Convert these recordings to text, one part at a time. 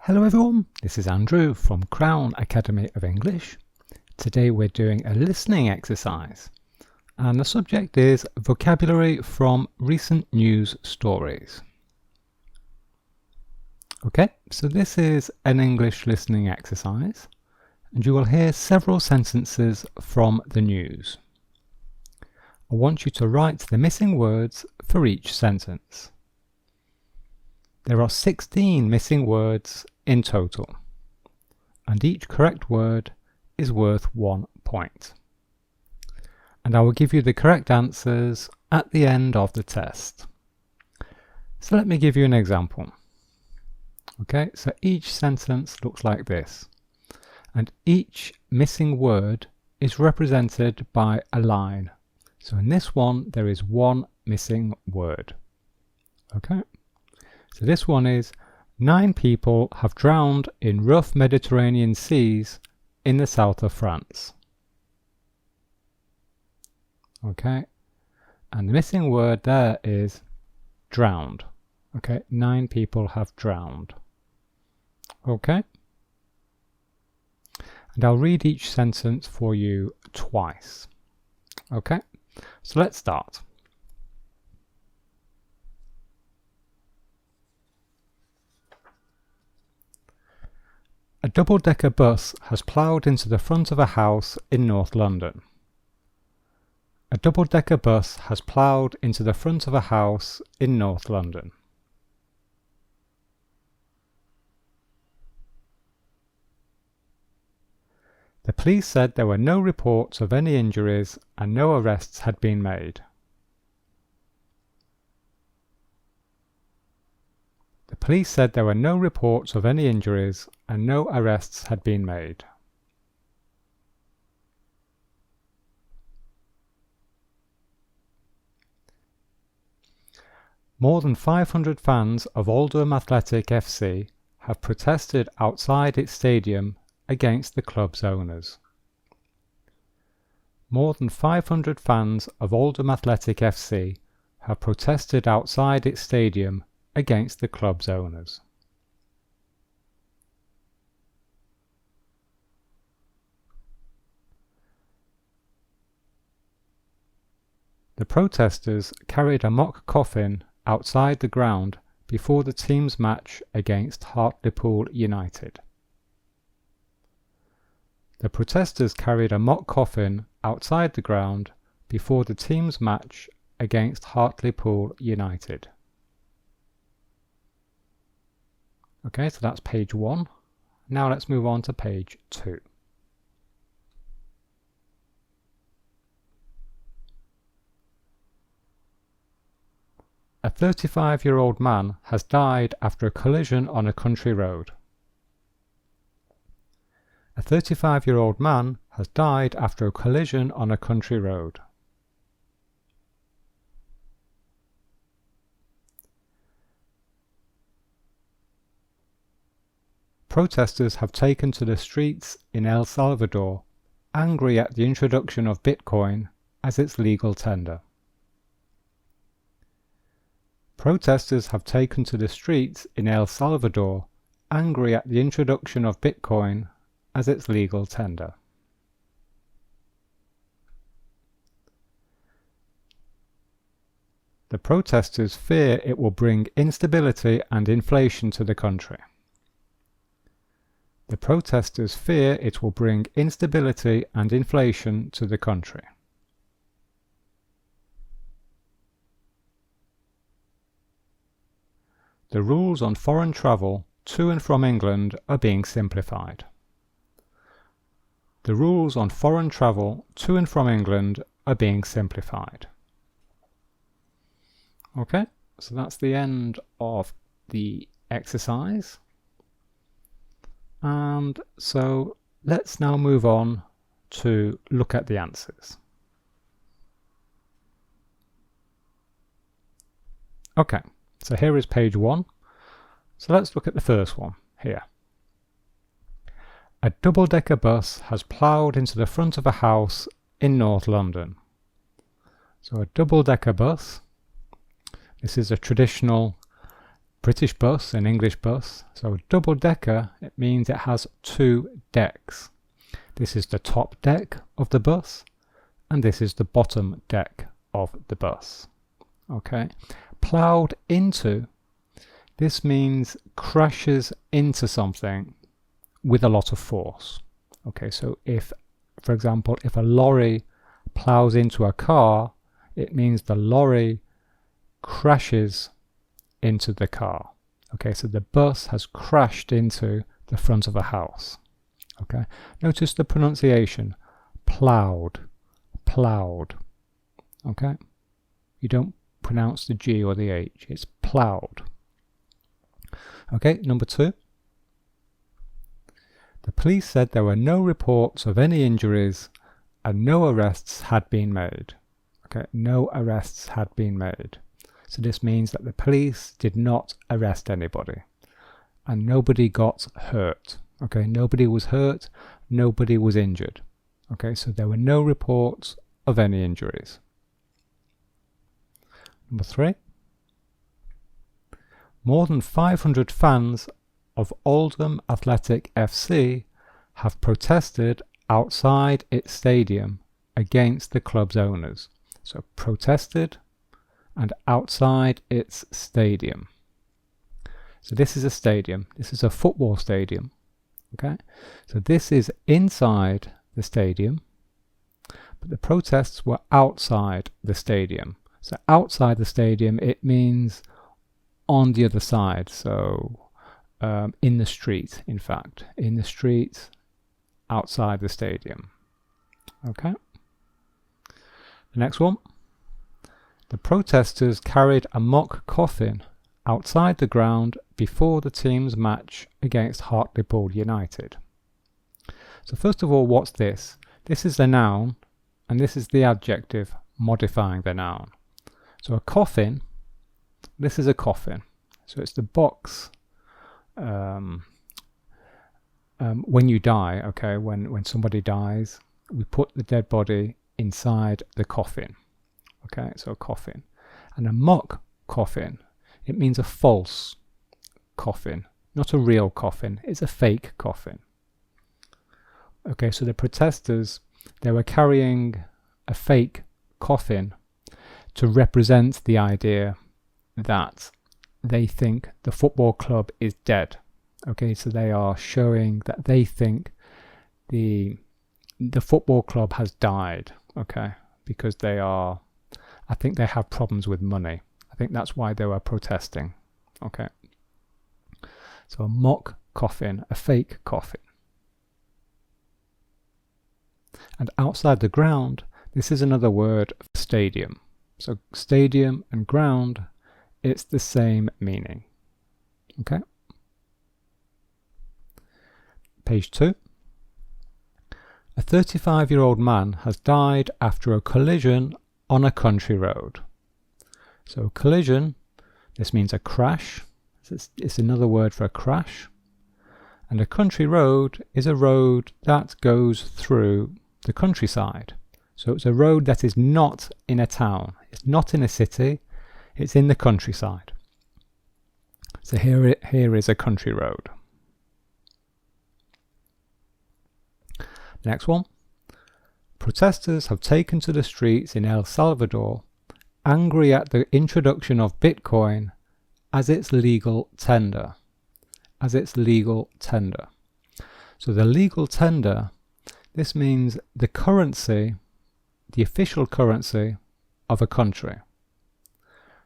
Hello everyone, this is Andrew from Crown Academy of English. Today we're doing a listening exercise and the subject is vocabulary from recent news stories. Okay, so this is an English listening exercise and you will hear several sentences from the news. I want you to write the missing words for each sentence. There are 16 missing words in total, and each correct word is worth 1 point. And I will give you the correct answers at the end of the test. So let me give you an example. Okay, so each sentence looks like this, and each missing word is represented by a line. So in this one there is one missing word. Okay. So this one is 9 people have drowned in rough Mediterranean seas in the south of France. Okay, and the missing word there is drowned. Okay, 9 people have drowned. Okay, and I'll read each sentence for you twice. Okay, so let's start. A double-decker bus has ploughed into the front of a house in North London. A double-decker bus has ploughed into the front of a house in North London. The police said there were no reports of any injuries and no arrests had been made. The police said there were no reports of any injuries and no arrests had been made. More than 500 fans of Oldham Athletic FC have protested outside its stadium against the club's owners. More than 500 fans of Oldham Athletic FC have protested outside its stadium against the club's owners. The protesters carried a mock coffin outside the ground before the team's match against Hartlepool United. The protesters carried a mock coffin outside the ground before the team's match against Hartlepool United. Okay, so that's page 1. Now let's move on to page 2. A 35-year-old man has died after a collision on a country road. A 35-year-old man has died after a collision on a country road. Protesters have taken to the streets in El Salvador, angry at the introduction of Bitcoin as its legal tender. Protesters have taken to the streets in El Salvador, angry at the introduction of Bitcoin as its legal tender. The protesters fear it will bring instability and inflation to the country. The protesters fear it will bring instability and inflation to the country. The rules on foreign travel to and from England are being simplified. The rules on foreign travel to and from England are being simplified. Okay, so that's the end of the exercise. And so let's now move on to look at the answers. Okay, so here is page 1. So let's look at the first one here. A double-decker bus has ploughed into the front of a house in North London. So a double-decker bus, this is a traditional British bus, an English bus. So a double decker, it means it has 2 decks. This is the top deck of the bus, and this is the bottom deck of the bus. Okay. Ploughed into, this means crashes into something with a lot of force. Okay, so if, for example, if a lorry ploughs into a car, it means the lorry crashes into the car. Okay, so the bus has crashed into the front of a house. Okay, notice the pronunciation, ploughed, ploughed. Okay, you don't pronounce the G or the H, it's ploughed. Okay, number 2. The police said there were no reports of any injuries and no arrests had been made. Okay, no arrests had been made. So this means that the police did not arrest anybody and nobody got hurt. Okay, nobody was hurt, nobody was injured. Okay, so there were no reports of any injuries. Number 3. More than 500 fans of Oldham Athletic FC have protested outside its stadium against the club's owners. So protested and outside its stadium. So this is a stadium. This is a football stadium. Okay, so this is inside the stadium, but the protests were outside the stadium. So outside the stadium, it means on the other side. So in the street, in fact, in the street outside the stadium. Okay. The next one. The protesters carried a mock coffin outside the ground before the team's match against Hartlepool United. So first of all, what's this? This is the noun and this is the adjective modifying the noun. So a coffin, this is a coffin. So it's the box when you die, okay, when somebody dies, we put the dead body inside the coffin. Okay, so a coffin. And a mock coffin, it means a false coffin, not a real coffin. It's a fake coffin. Okay, so the protesters, they were carrying a fake coffin to represent the idea that they think the football club is dead. Okay, so they are showing that they think the football club has died. Okay, because they are, I think they have problems with money. I think that's why they were protesting. Okay. So a mock coffin, a fake coffin. And outside the ground, this is another word for stadium. So stadium and ground, it's the same meaning. Okay. Page 2. A 35-year-old man has died after a collision on a country road. So collision, this means a crash. It's another word for a crash. And a country road is a road that goes through the countryside. So it's a road that is not in a town. It's not in a city. It's in the countryside. So here is a country road. Next one. Protesters have taken to the streets in El Salvador, angry at the introduction of Bitcoin as its legal tender. As its legal tender. So the legal tender, this means the currency, the official currency of a country.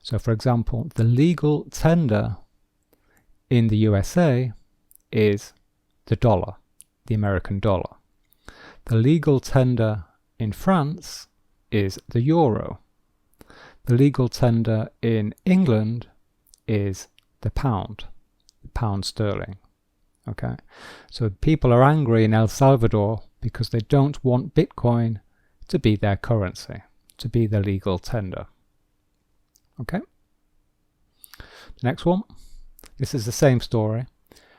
So for example, the legal tender in the USA is the dollar, the American dollar. The legal tender in France is the euro. The legal tender in England is the pound sterling. Okay, so people are angry in El Salvador because they don't want Bitcoin to be their currency, to be the legal tender. Okay. Next one. This is the same story.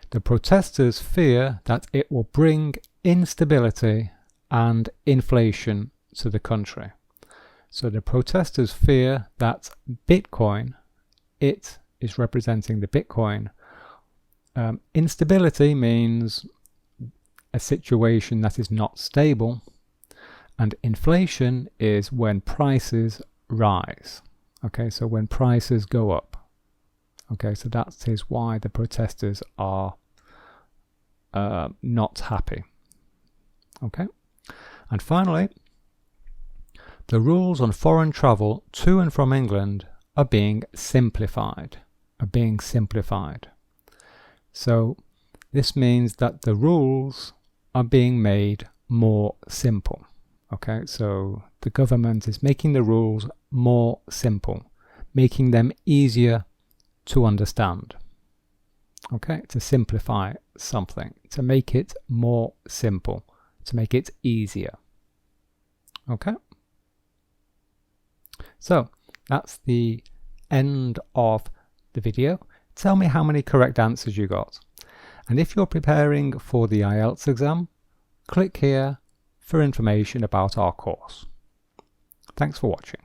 The protesters fear that it will bring instability and inflation to the country. So the protesters fear that Bitcoin, it is representing the Bitcoin. Instability means a situation that is not stable, and inflation is when prices rise. Okay, so when prices go up. Okay, so that is why the protesters are not happy. Okay, and finally, the rules on foreign travel to and from England are being simplified. So this means that the rules are being made more simple. Okay, so the government is making the rules more simple, making them easier to understand. Okay, to simplify something, to make it more simple, to make it easier. Okay, so that's the end of the video. Tell me how many correct answers you got. And if you're preparing for the IELTS exam, click here for information about our course. Thanks for watching.